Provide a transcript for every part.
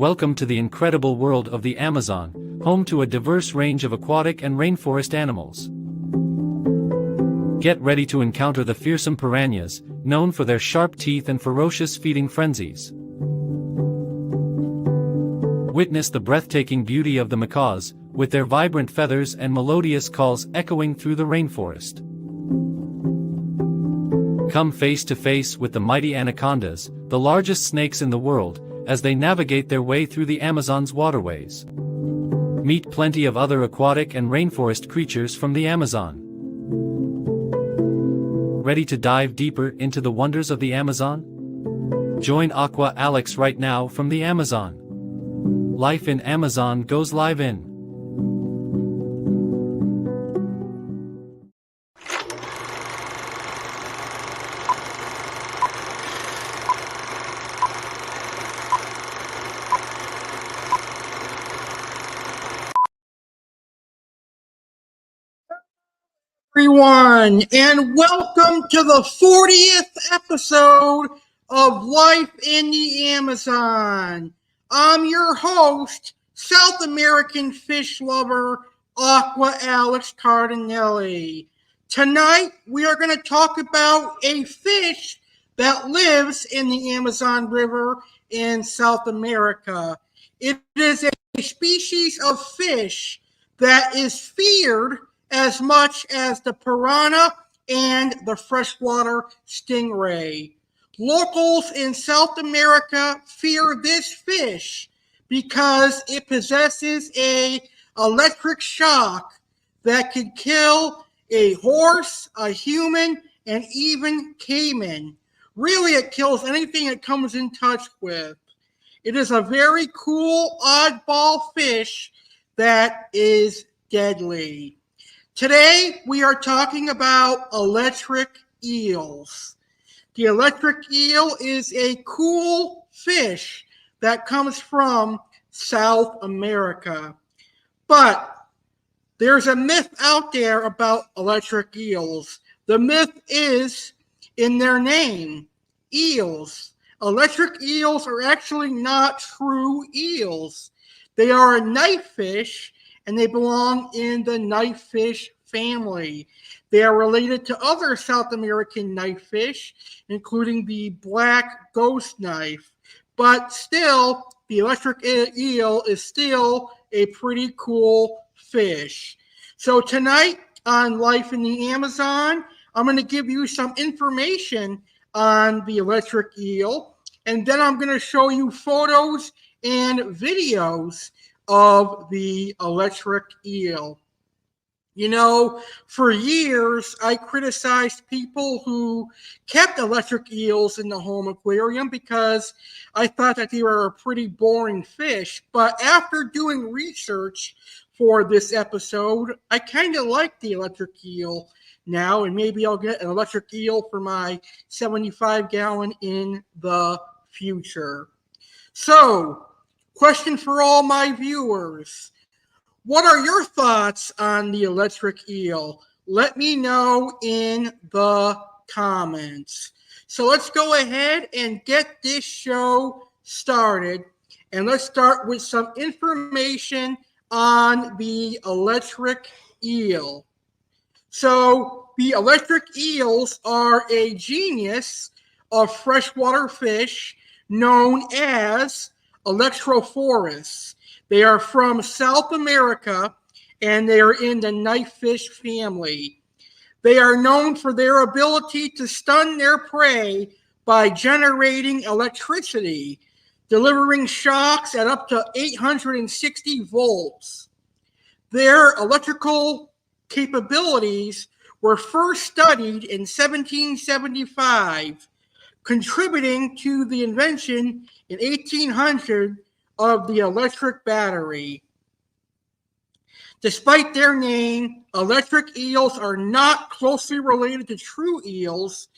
Welcome to the incredible world of the Amazon, home to a diverse range of aquatic and rainforest animals. Get ready to encounter the fearsome piranhas, known for their sharp teeth and ferocious feeding frenzies. Witness the breathtaking beauty of the macaws, with their vibrant feathers and melodious calls echoing through the rainforest. Come face to face with the mighty anacondas, the largest snakes in the world, as they navigate their way through the Amazon's waterways. Meet plenty of other aquatic and rainforest creatures from the Amazon. Ready to dive deeper into the wonders of the Amazon? Join Aqua Alex right now from the Amazon. Life in Amazon goes live in. Everyone, and welcome to the 40th episode of Life in the Amazon. I'm your host, South American fish lover, Aqua Alex CARDINALE. Tonight, we are going to talk about a fish that lives in the Amazon River in South America. It is a species of fish that is feared as much as the piranha and the freshwater stingray. Locals in South America fear this fish because it possesses an electric shock that could kill a horse, a human, and even caiman. Really, it kills anything it comes in touch with. It is a very cool, oddball fish that is deadly. Today, we are talking about electric eels. The electric eel is a cool fish that comes from South America. But there's a myth out there about electric eels. The myth is in their name, eels. Electric eels are actually not true eels. They are a knife fish, and they belong in the knifefish family. They are related to other South American knifefish, including the black ghost knife. But still, the electric eel is still a pretty cool fish. So tonight on Life in the Amazon, I'm going to give you some information on the electric eel, and then I'm going to show you photos and videos of the electric eel. You know, for years, I criticized people who kept electric eels in the home aquarium because I thought that they were a pretty boring fish. But after doing research for this episode, I kind of like the electric eel now, and maybe I'll get an electric eel for my 75-gallon in the future. So, question for all my viewers. What are your thoughts on the electric eel? Let me know in the comments. So let's go ahead and get this show started. And let's start with some information on the electric eel. So the electric eels are a genus of freshwater fish known as Electrophorus. They are from South America, and they are in the knifefish family. They are known for their ability to stun their prey by generating electricity, delivering shocks at up to 860 volts. Their electrical capabilities were first studied in 1775, contributing to the invention in 1800 of the electric battery. Despite their name, electric eels are not closely related to true eels,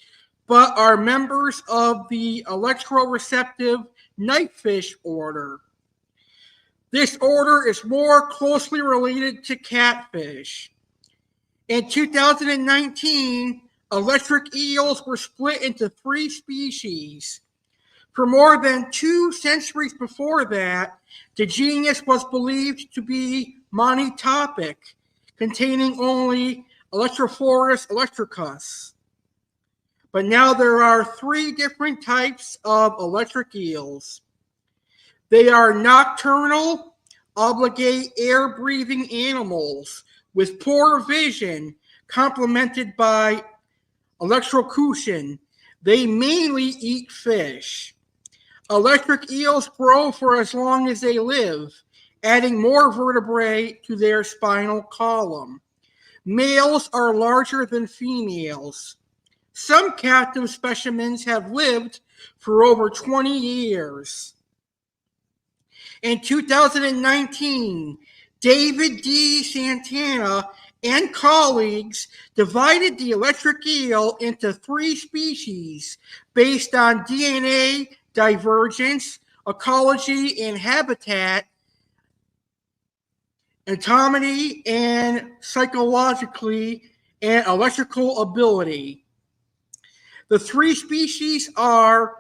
but are members of the electroreceptive knifefish order. This order is more closely related to catfish. In 2019, electric eels were split into 3 species. For more than 2 centuries before that, the genus was believed to be monotypic, containing only Electrophorus electricus. But now there are 3 different types of electric eels. They are nocturnal, obligate air-breathing animals with poor vision, complemented by electrocution. They mainly eat fish. Electric eels grow for as long as they live, adding more vertebrae to their spinal column. Males are larger than females. Some captive specimens have lived for over 20 years. In 2019, David D. Santana and colleagues divided the electric eel into 3 species based on DNA divergence, ecology and habitat, anatomy, and psychologically and electrical ability. The 3 species are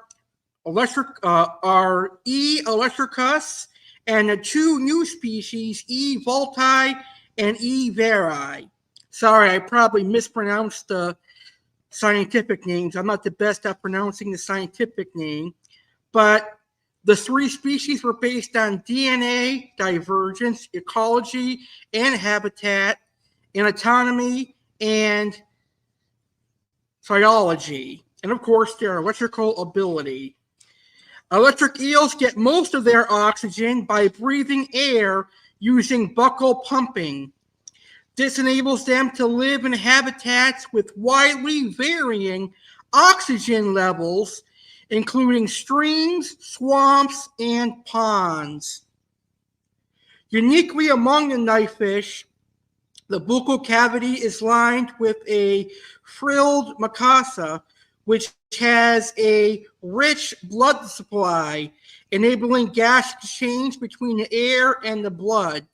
E. electricus, and the 2 new species, E. vulti and E. vari. Sorry, I probably mispronounced the scientific names. I'm not the best at pronouncing the scientific name, but the 3 species were based on DNA divergence, ecology and habitat, anatomy and physiology, and of course their electrical ability. Electric eels get most of their oxygen by breathing air using buccal pumping. This enables them to live in habitats with widely varying oxygen levels, including streams, swamps, and ponds. Uniquely among the knifefish, the buccal cavity is lined with a frilled mucosa, which has a rich blood supply, enabling gas exchange between the air and the blood.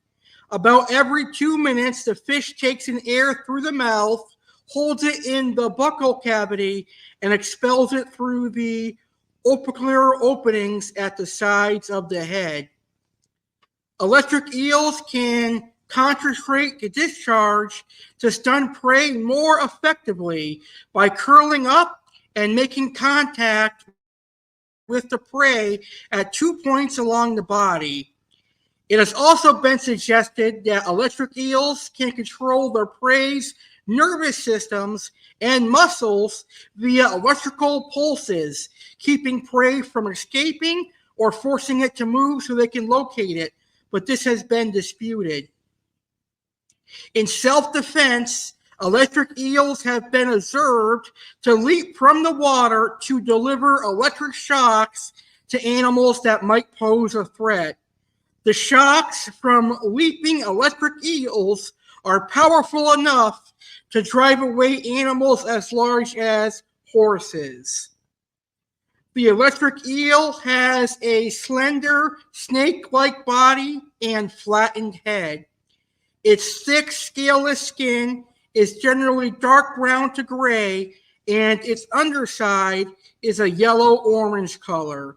About every 2 minutes, the fish takes in air through the mouth, holds it in the buccal cavity, and expels it through the orbicular openings at the sides of the head. Electric eels can concentrate the discharge to stun prey more effectively by curling up and making contact with the prey at 2 points along the body. It has also been suggested that electric eels can control their prey's nervous systems and muscles via electrical pulses, keeping prey from escaping or forcing it to move so they can locate it, but this has been disputed. In self-defense, electric eels have been observed to leap from the water to deliver electric shocks to animals that might pose a threat. The shocks from leaping electric eels are powerful enough to drive away animals as large as horses. The electric eel has a slender, snake-like body and flattened head. Its thick, scaleless skin is generally dark brown to gray, and its underside is a yellow-orange color.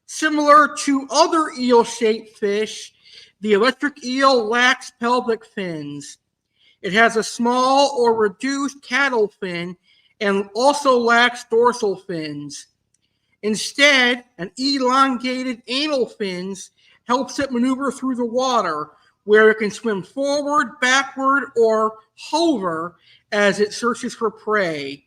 Similar to other eel-shaped fish, the electric eel lacks pelvic fins. It has a small or reduced caudal fin and also lacks dorsal fins. Instead, an elongated anal fins helps it maneuver through the water, where it can swim forward, backward, or hover as it searches for prey.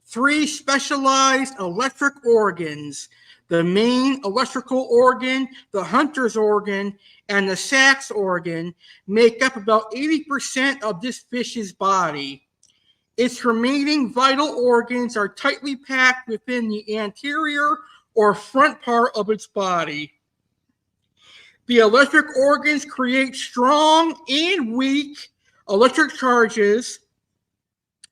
3 specialized electric organs, the main electrical organ, the hunter's organ, and the sax organ, make up about 80% of this fish's body. Its remaining vital organs are tightly packed within the anterior or front part of its body. The electric organs create strong and weak electric charges,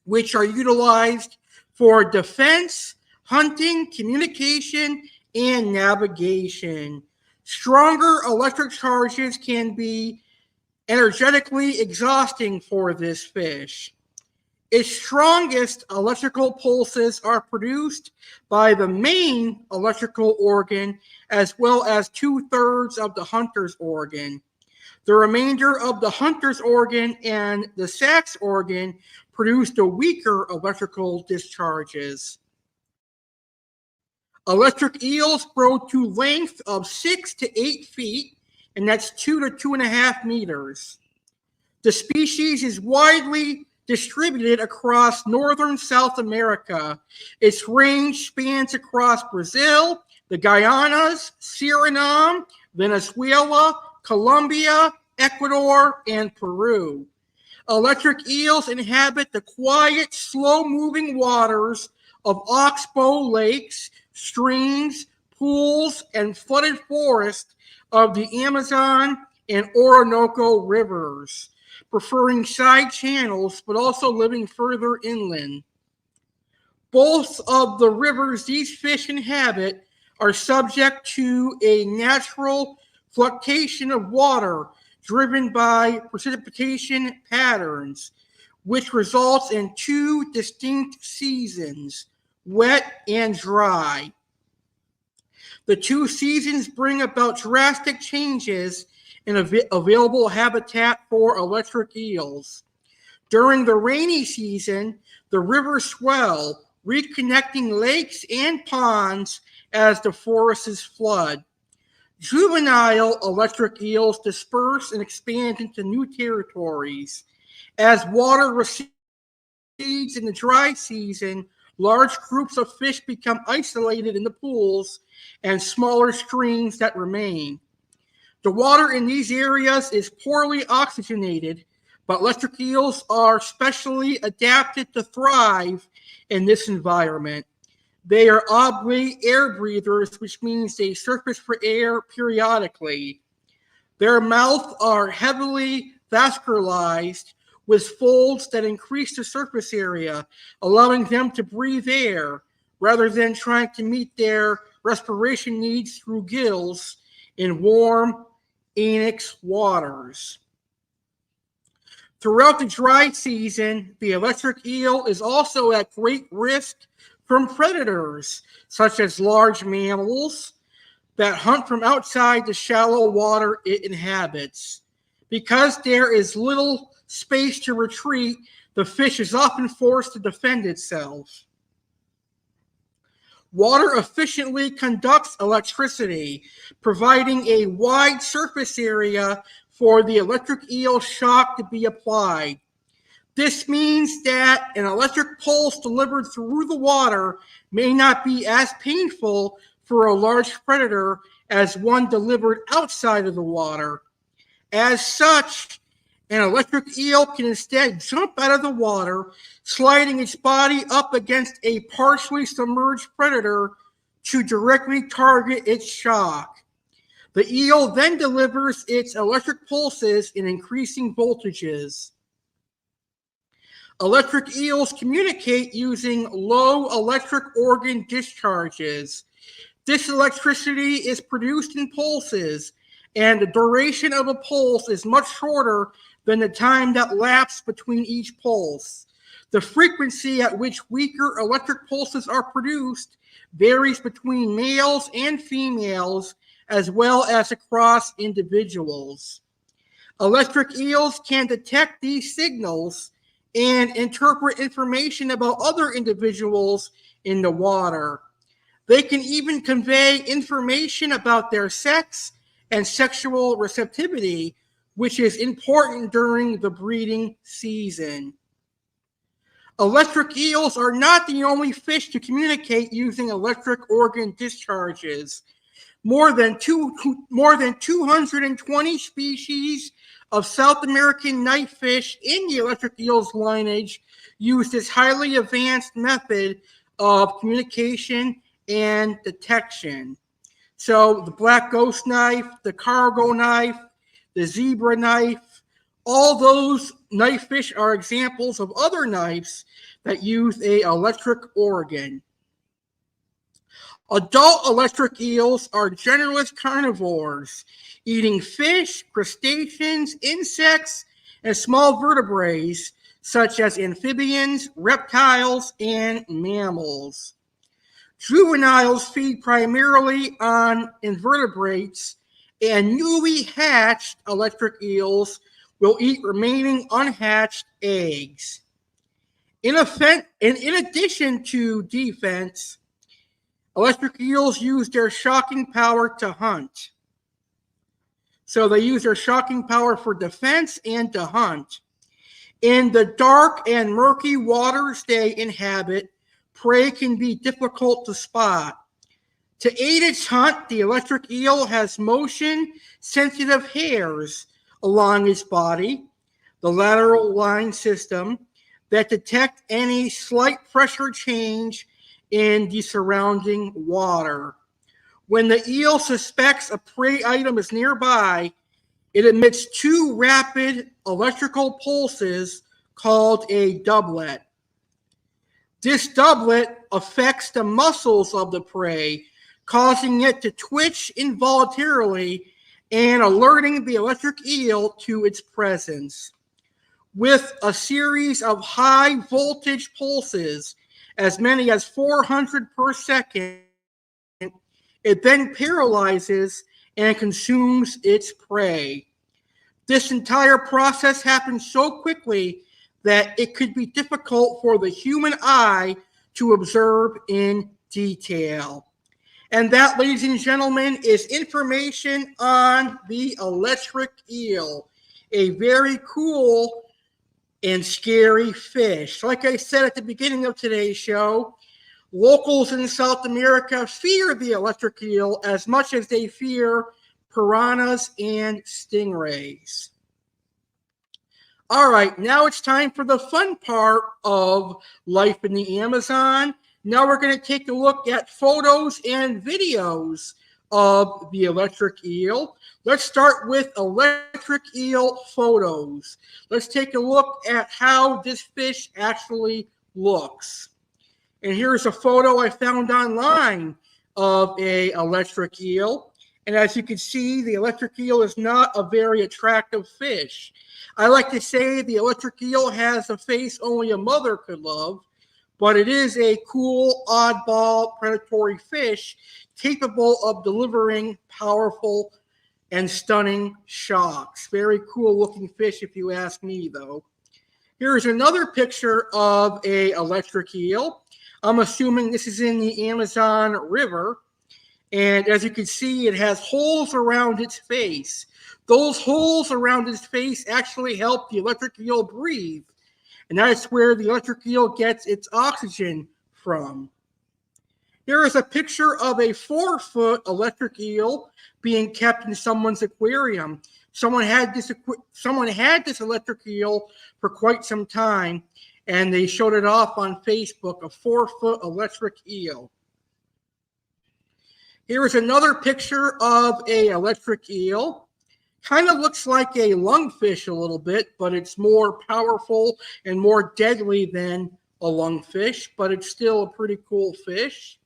which are utilized for defense, hunting, communication, and navigation. Stronger electric charges can be energetically exhausting for this fish. Its strongest electrical pulses are produced by the main electrical organ as well as 2/3 of the hunter's organ. The remainder of the hunter's organ and the sacs organ produce the weaker electrical discharges. Electric eels grow to length of 6 to 8 feet, and that's 2 to 2.5 meters. The species is widely distributed across northern South America. Its range spans across Brazil, the Guyanas, Suriname, Venezuela, Colombia, Ecuador, and Peru. Electric eels inhabit the quiet, slow-moving waters of oxbow lakes, streams, pools, and flooded forests of the Amazon and Orinoco rivers, preferring side channels but also living further inland. Both of the rivers these fish inhabit are subject to a natural fluctuation of water driven by precipitation patterns, which results in two distinct seasons, wet and dry. The two seasons bring about drastic changes in available habitat for electric eels. During the rainy season, the rivers swell, reconnecting lakes and ponds as the forests flood. Juvenile electric eels disperse and expand into new territories. As water recedes in the dry season, large groups of fish become isolated in the pools and smaller streams that remain. The water in these areas is poorly oxygenated, but electric eels are specially adapted to thrive in this environment. They are oblate air breathers, which means they surface for air periodically. Their mouths are heavily vascularized with folds that increase the surface area, allowing them to breathe air rather than trying to meet their respiration needs through gills in warm, anix waters. Throughout the dry season, the electric eel is also at great risk from predators, such as large mammals that hunt from outside the shallow water it inhabits. Because there is little space to retreat, the fish is often forced to defend itself. Water efficiently conducts electricity, providing a wide surface area for the electric eel shock to be applied. This means that an electric pulse delivered through the water may not be as painful for a large predator as one delivered outside of the water. As such, an electric eel can instead jump out of the water, sliding its body up against a partially submerged predator to directly target its shock. The eel then delivers its electric pulses in increasing voltages. Electric eels communicate using low electric organ discharges. This electricity is produced in pulses, and the duration of a pulse is much shorter than the time that lapses between each pulse. The frequency at which weaker electric pulses are produced varies between males and females, as well as across individuals. Electric eels can detect these signals and interpret information about other individuals in the water. They can even convey information about their sex and sexual receptivity, which is important during the breeding season. Electric eels are not the only fish to communicate using electric organ discharges. More than 220 species of South American knifefish in the electric eel's lineage use this highly advanced method of communication and detection. So the black ghost knife, the cargo knife, the zebra knife, all those knifefish are examples of other knives that use an electric organ. Adult electric eels are generalist carnivores, eating fish, crustaceans, insects, and small vertebrates, such as amphibians, reptiles, and mammals. Juveniles feed primarily on invertebrates, and newly hatched electric eels will eat remaining unhatched eggs. In addition to defense, electric eels use their shocking power to hunt. So they use their shocking power for defense and to hunt. In the dark and murky waters they inhabit, prey can be difficult to spot. To aid its hunt, the electric eel has motion-sensitive hairs along its body, the lateral line system, that detect any slight pressure change in the surrounding water. When the eel suspects a prey item is nearby, it emits two rapid electrical pulses called a doublet. This doublet affects the muscles of the prey, causing it to twitch involuntarily and alerting the electric eel to its presence. With a series of high voltage pulses, as many as 400 per second, it then paralyzes and consumes its prey. This entire process happens so quickly that it could be difficult for the human eye to observe in detail. And that, ladies and gentlemen, is information on the electric eel, a very cool and scary fish. Like I said at the beginning of today's show, locals in South America fear the electric eel as much as they fear piranhas and stingrays. All right, now it's time for the fun part of life in the Amazon. Now we're going to take a look at photos and videos of the electric eel. Let's start with electric eel photos. Let's take a look at how this fish actually looks. And here's a photo I found online of an electric eel. And as you can see, the electric eel is not a very attractive fish. I like to say the electric eel has a face only a mother could love, but it is a cool, oddball, predatory fish capable of delivering powerful and stunning shocks. Very cool looking fish if you ask me, though. Here's another picture of an electric eel. I'm assuming this is in the Amazon River. And as you can see, it has holes around its face. Those holes around its face actually help the electric eel breathe. And that's where the electric eel gets its oxygen from. Here is a picture of a 4-foot electric eel being kept in someone's aquarium. Someone had this electric eel for quite some time, and they showed it off on Facebook, a 4-foot electric eel. Here is another picture of an electric eel. Kind of looks like a lungfish a little bit, but it's more powerful and more deadly than a lungfish, but it's still a pretty cool fish.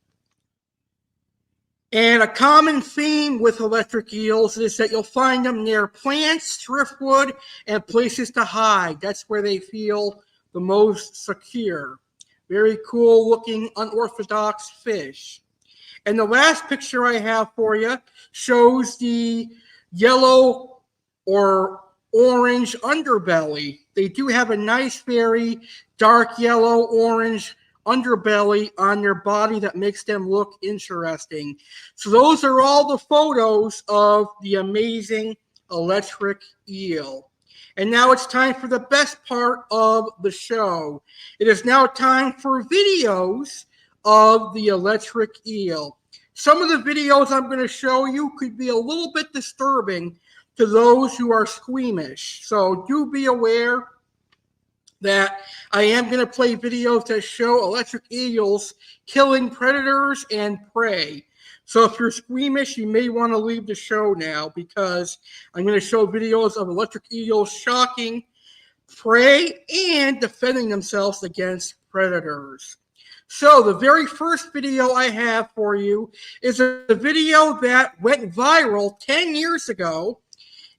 And a common theme with electric eels is that you'll find them near plants, driftwood, and places to hide. That's where they feel the most secure. Very cool looking, unorthodox fish. And the last picture I have for you shows the yellow or orange underbelly. They do have a nice, very dark yellow, orange underbelly on their body that makes them look interesting. So those are all the photos of the amazing electric eel. And now it's time for the best part of the show. It is now time for videos of the electric eel. Some of the videos I'm going to show you could be a little bit disturbing to those who are squeamish. So do be aware that I am going to play videos that show electric eels killing predators and prey. So if you're squeamish, you may want to leave the show now, because I'm going to show videos of electric eels shocking prey and defending themselves against predators. So the very first video I have for you is a video that went viral 10 years ago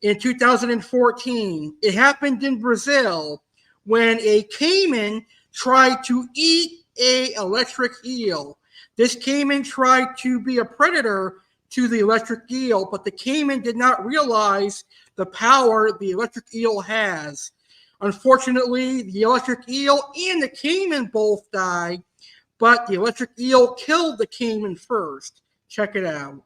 in 2014. It happened in Brazil, when a caiman tried to eat an electric eel. This caiman tried to be a predator to the electric eel, but the caiman did not realize the power the electric eel has. Unfortunately, the electric eel and the caiman both died, but the electric eel killed the caiman first. Check it out.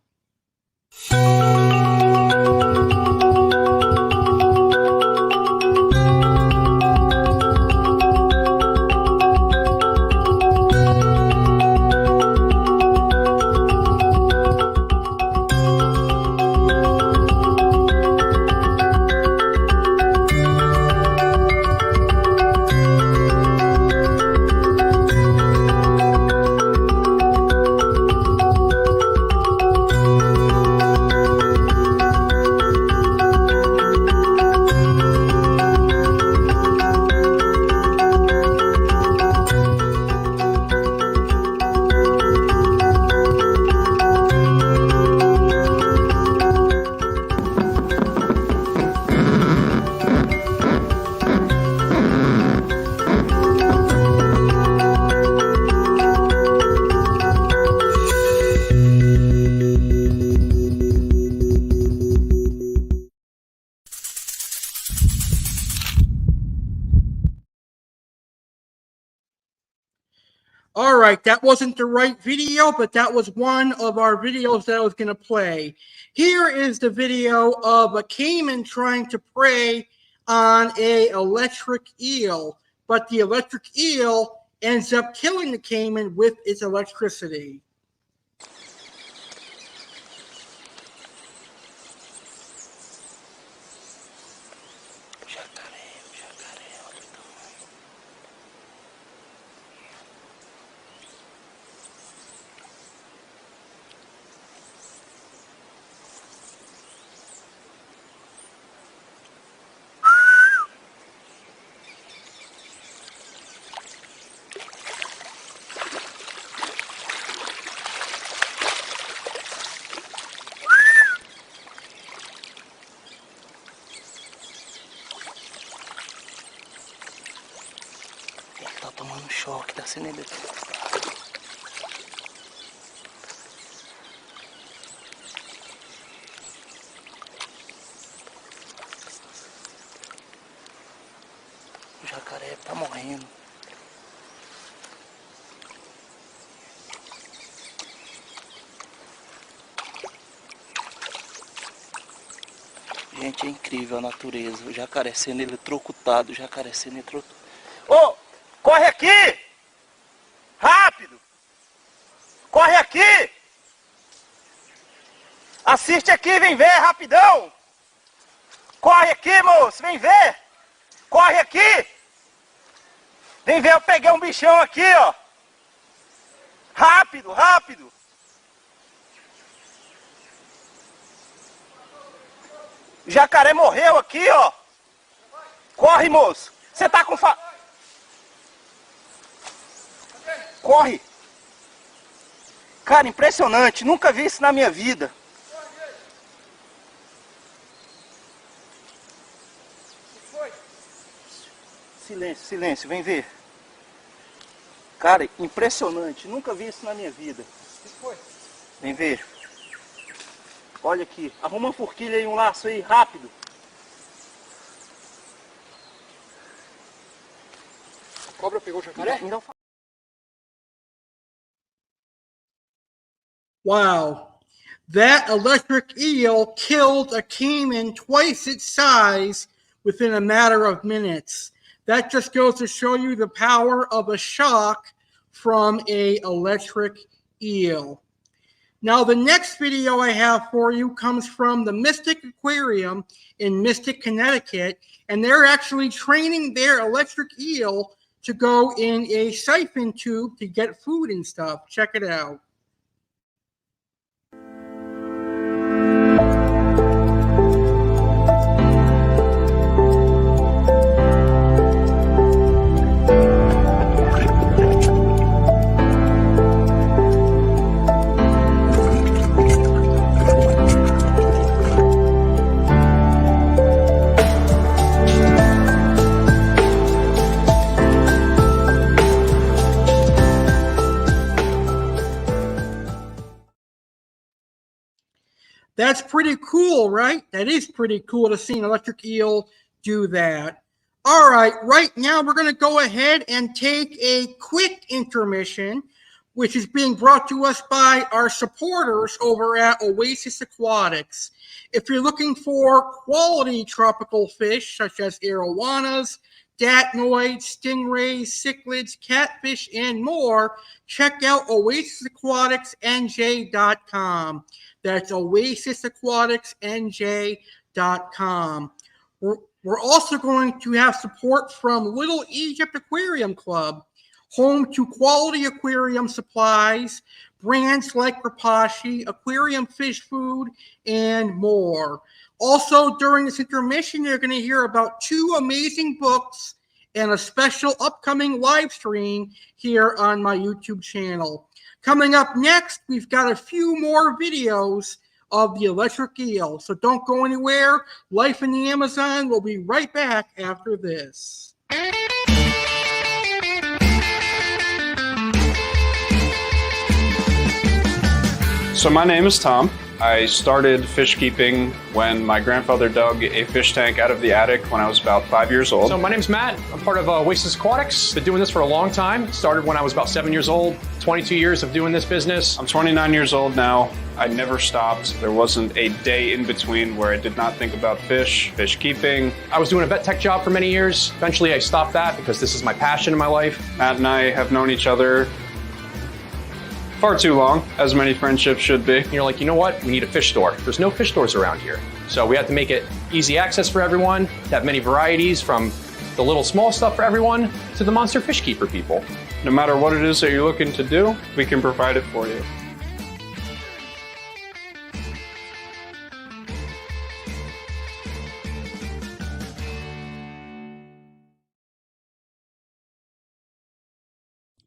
All right, that wasn't the right video, but that was one of our videos that I was going to play. Here is the video of a caiman trying to prey on an electric eel, but the electric eel ends up killing the caiman with its electricity. Tá tomando choque, tá sendo eletrocutado. O jacaré tá morrendo. Gente, é incrível a natureza. O jacaré sendo eletrocutado, o jacaré sendo eletrocutado. Ô! Corre aqui! Rápido! Corre aqui! Assiste aqui, vem ver, rapidão! Corre aqui, moço, vem ver! Corre aqui! Vem ver, eu peguei um bichão aqui, ó! Rápido, rápido! O jacaré morreu aqui, ó! Corre, moço! Você tá com Corre! Cara, impressionante, nunca vi isso na minha vida. Silêncio, silêncio, vem ver. Cara, impressionante, nunca vi isso na minha vida. Vem ver. Olha aqui, arruma uma forquilha e um laço aí, rápido. A cobra pegou o jacaré? Wow, that electric eel killed a caiman twice its size within a matter of minutes. That just goes to show you the power of a shock from an electric eel. Now, the next video I have for you comes from the Mystic Aquarium in Mystic, Connecticut, and they're actually training their electric eel to go in a siphon tube to get food and stuff. Check it out. That's pretty cool, right? That is pretty cool to see an electric eel do that. All right now we're going to go ahead and take a quick intermission, which is being brought to us by our supporters over at Oasis Aquatics. If you're looking for quality tropical fish such as arowanas, datnoids, stingrays, cichlids, catfish, and more, check out oasisaquaticsnj.com. That's oasisaquaticsnj.com. We're also going to have support from Little Egypt Aquarium Club, home to quality aquarium supplies, brands like Rapashi, aquarium fish food, and more. Also, during this intermission, you're going to hear about 2 amazing books and a special upcoming live stream here on my YouTube channel. Coming up next, we've got a few more videos of the electric eel. So don't go anywhere. Life in the Amazon will be right back after this. So my name is Tom. I started fish keeping when my grandfather dug a fish tank out of the attic when I was about 5 years old. So my name's Matt. I'm part of Oasis Aquatics. Been doing this for a long time. Started when I was about 7 years old. 22 years of doing this business. I'm 29 years old now. I never stopped. There wasn't a day in between where I did not think about fish keeping. I was doing a vet tech job for many years. Eventually I stopped that because this is my passion in my life. Matt and I have known each other far too long, as many friendships should be. And you're like, you know what? We need a fish store. There's no fish stores around here. So we had to make it easy access for everyone, to have many varieties from the little small stuff for everyone to the monster fish keeper people. No matter what it is that you're looking to do, we can provide it for you.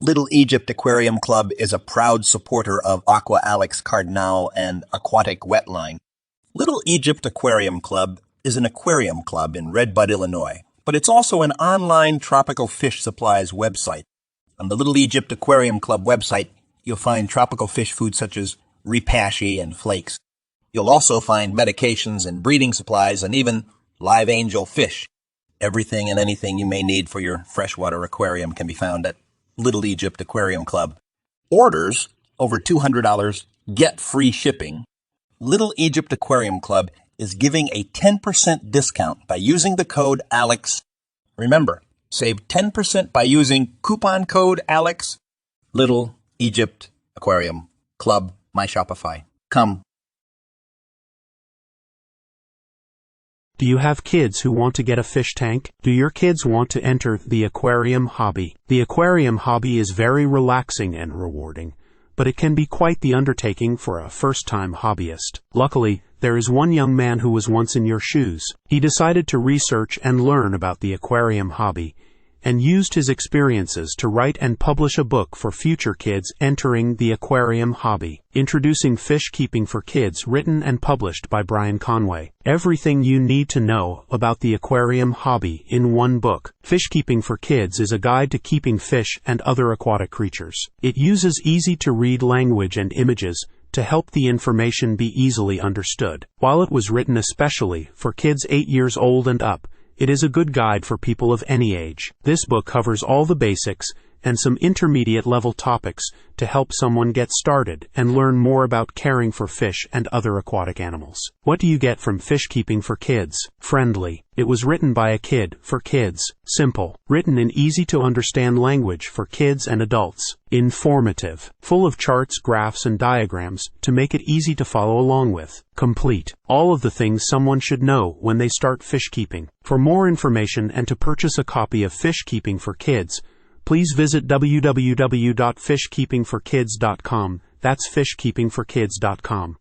Little Egypt Aquarium Club is a proud supporter of Aqua Alex CARDINALE and Aquatic Wetline. Little Egypt Aquarium Club is an aquarium club in Red Bud, Illinois, but it's also an online tropical fish supplies website. On the Little Egypt Aquarium Club website, you'll find tropical fish food such as Rapashi and flakes. You'll also find medications and breeding supplies and even live angelfish. Everything and anything you may need for your freshwater aquarium can be found at Little Egypt Aquarium Club. Orders over $200 get free shipping. Little Egypt Aquarium Club is giving a 10% discount by using the code ALEX. Remember, save 10% by using coupon code ALEX. Little Egypt Aquarium Club, my Shopify. Come. Do you have kids who want to get a fish tank? Do your kids want to enter the aquarium hobby? The aquarium hobby is very relaxing and rewarding, but it can be quite the undertaking for a first-time hobbyist. Luckily, there is one young man who was once in your shoes. He decided to research and learn about the aquarium hobby, and used his experiences to write and publish a book for future kids entering the aquarium hobby. Introducing Fish Keeping for Kids, written and published by Brian Conway. Everything you need to know about the aquarium hobby in one book. Fish Keeping for Kids is a guide to keeping fish and other aquatic creatures. It uses easy-to-read language and images to help the information be easily understood. While it was written especially for kids 8 years old and up, it is a good guide for people of any age. This book covers all the basics and some intermediate-level topics to help someone get started and learn more about caring for fish and other aquatic animals. What do you get from Fish Keeping for Kids? Friendly. It was written by a kid for kids. Simple. Written in easy-to-understand language for kids and adults. Informative. Full of charts, graphs, and diagrams to make it easy to follow along with. Complete. All of the things someone should know when they start fish keeping. For more information and to purchase a copy of Fish Keeping for Kids, please visit www.fishkeepingforkids.com. That's fishkeepingforkids.com.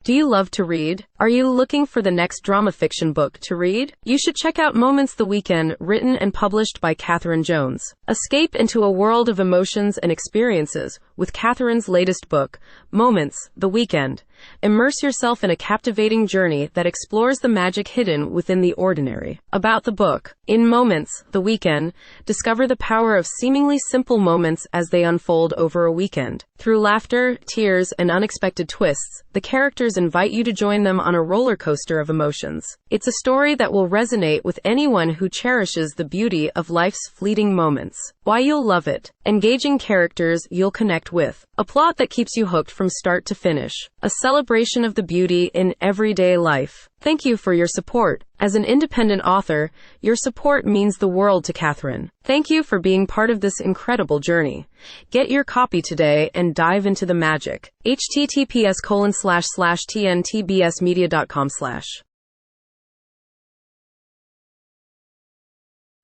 Do you love to read? Are you looking for the next drama fiction book to read? You should check out Moments the Weekend, written and published by Katherine Jones. Escape into a world of emotions and experiences with Catherine's latest book, Moments, The Weekend. Immerse yourself in a captivating journey that explores the magic hidden within the ordinary. About the book. In Moments, The Weekend, discover the power of seemingly simple moments as they unfold over a weekend. Through laughter, tears, and unexpected twists, the characters invite you to join them on a roller coaster of emotions. It's a story that will resonate with anyone who cherishes the beauty of life's fleeting moments. Why you'll love it. Engaging characters you'll connect with. A plot that keeps you hooked from start to finish. A celebration of the beauty in everyday life. Thank you for your support. As an independent author, your support means the world to Catherine. Thank you for being part of this incredible journey. Get your copy today and dive into the magic. https://tntbsmedia.com/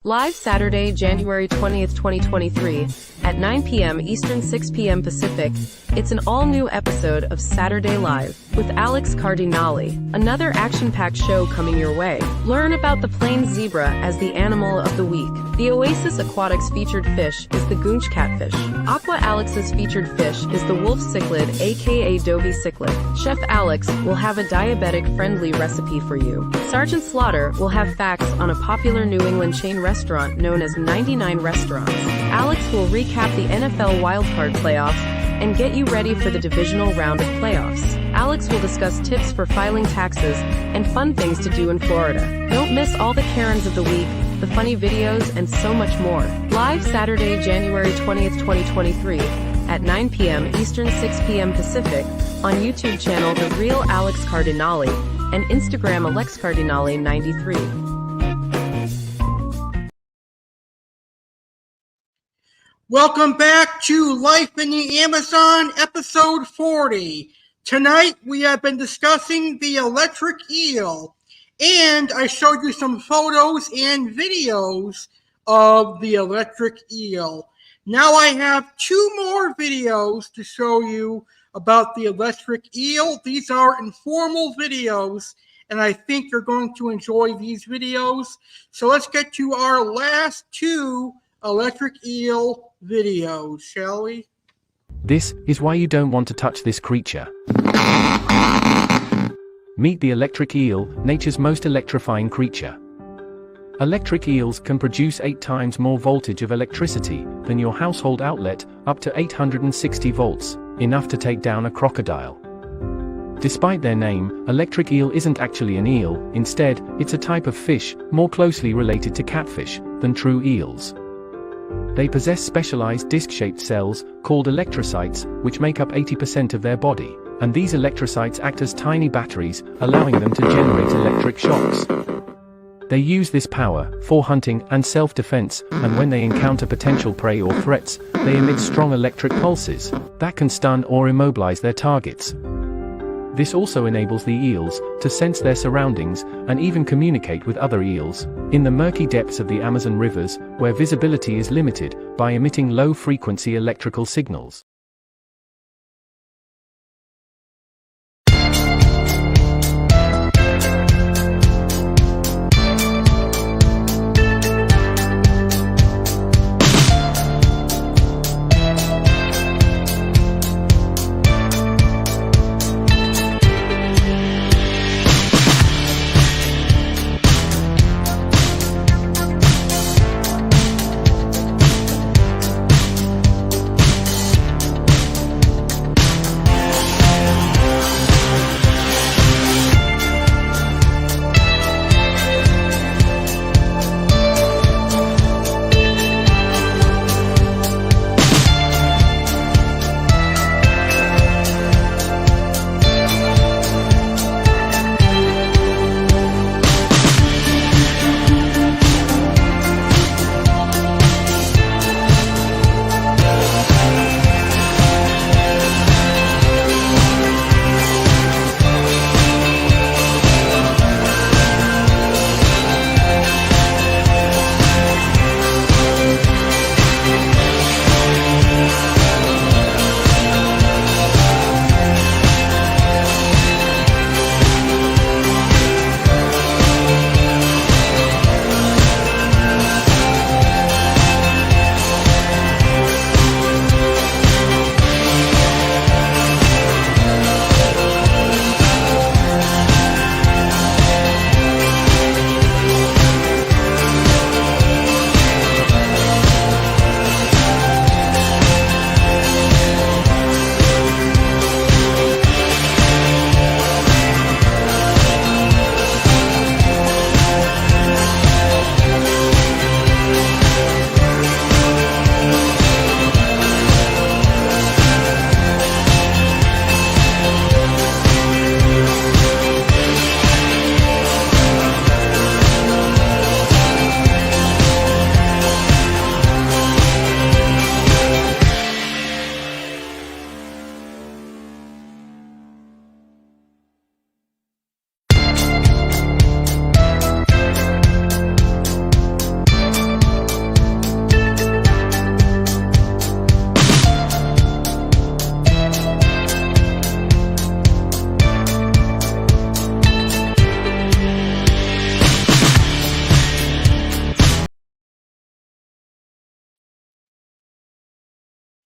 Live Saturday, January 20th, 2023, at 9 p.m. Eastern, 6 p.m. Pacific, it's an all-new episode of Saturday Live with Alex Cardinale, another action-packed show coming your way. Learn about the plains zebra as the animal of the week. The Oasis Aquatics featured fish is the goonch catfish. Aqua Alex's featured fish is the wolf cichlid, aka Dovey cichlid. Chef Alex will have a diabetic-friendly recipe for you. Sergeant Slaughter will have facts on a popular New England chain restaurant known as 99 Restaurants. Alex will recap the NFL wildcard playoffs and get you ready for the divisional round of playoffs. Alex will discuss tips for filing taxes and fun things to do in Florida. Don't miss all the Karens of the week, the funny videos, and so much more. Live Saturday, January 20th, 2023, at 9 p.m. Eastern, 6 p.m. Pacific, on YouTube channel The Real Alex Cardinale and Instagram AlexCardinale93. Welcome back to Life in the Amazon, episode 40. Tonight we have been discussing the electric eel, and I showed you some photos and videos of the electric eel. Now I have two more videos to show you about the electric eel. These are informal videos, and I think you're going to enjoy these videos. So let's get to our last two electric eel videos, shall we? This is why you don't want to touch this creature. Meet the electric eel, nature's most electrifying creature. Electric eels can produce 8 times more voltage of electricity than your household outlet, up to 860 volts, enough to take down a crocodile. Despite their name, electric eel isn't actually an eel. Instead, it's a type of fish, more closely related to catfish than true eels. They possess specialized disc-shaped cells, called electrocytes, which make up 80% of their body, and these electrocytes act as tiny batteries, allowing them to generate electric shocks. They use this power for hunting and self-defense, and when they encounter potential prey or threats, they emit strong electric pulses that can stun or immobilize their targets. This also enables the eels to sense their surroundings and even communicate with other eels in the murky depths of the Amazon rivers, where visibility is limited, by emitting low-frequency electrical signals.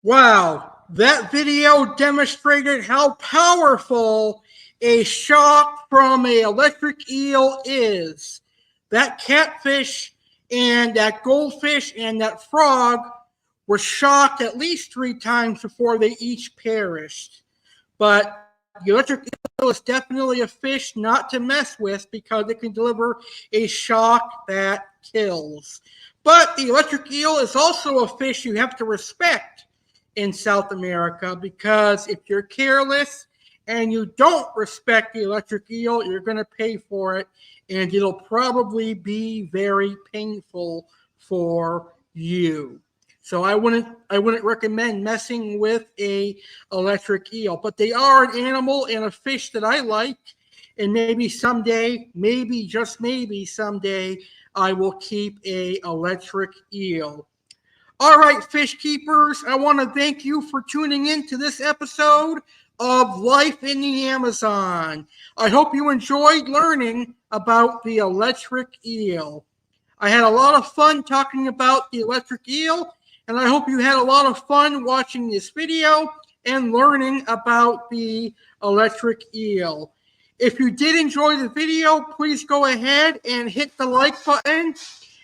Wow, that video demonstrated how powerful a shock from an electric eel is. That catfish and that goldfish and that frog were shocked at least 3 times before they each perished. But the electric eel is definitely a fish not to mess with because it can deliver a shock that kills. But the electric eel is also a fish you have to respect in South America, because if you're careless and you don't respect the electric eel, you're going to pay for it, and it'll probably be very painful for you. So I wouldn't recommend messing with a electric eel, but they are an animal and a fish that I like, and maybe someday, maybe just maybe someday, I will keep a electric eel. All right, fish keepers, I want to thank you for tuning in to this episode of Life in the Amazon. I hope you enjoyed learning about the electric eel. I had a lot of fun talking about the electric eel, and I hope you had a lot of fun watching this video and learning about the electric eel. If you did enjoy the video, please go ahead and hit the like button,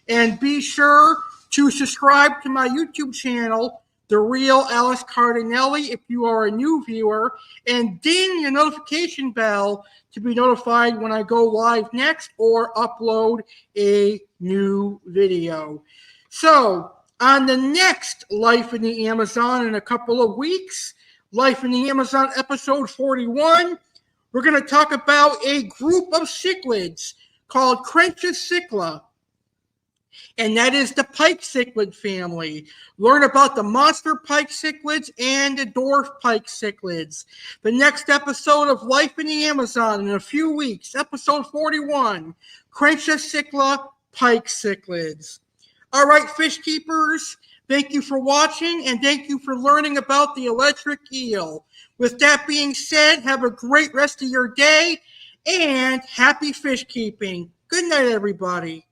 and be sure to subscribe to my YouTube channel, The Real Alex Cardinale, if you are a new viewer, and ding the notification bell to be notified when I go live next or upload a new video. So, on the next Life in the Amazon in a couple of weeks, Life in the Amazon episode 41, we're going to talk about a group of cichlids called Crenchicicla. And that is the pike cichlid family. Learn about the monster pike cichlids and the dwarf pike cichlids. The next episode of Life in the Amazon in a few weeks, episode 41, Crenchicicla pike cichlids. All right, fish keepers, thank you for watching, and thank you for learning about the electric eel. With that being said, have a great rest of your day, and happy fish keeping. Good night, everybody.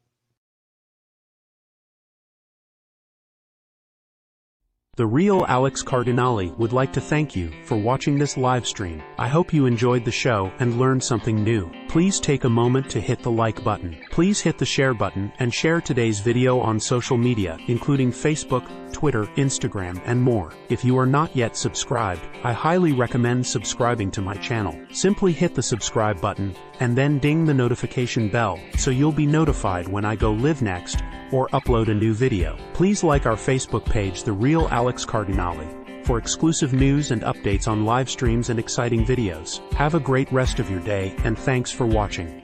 The Real Alex Cardinale would like to thank you for watching this live stream. I hope you enjoyed the show and learned something new. Please take a moment to hit the like button. Please hit the share button and share today's video on social media, including Facebook, Twitter, Instagram, and more. If you are not yet subscribed, I highly recommend subscribing to my channel. Simply hit the subscribe button and then ding the notification bell so you'll be notified when I go live next or upload a new video. Please like our Facebook page, The Real Alex Cardinale, for exclusive news and updates on live streams and exciting videos. Have a great rest of your day, and thanks for watching.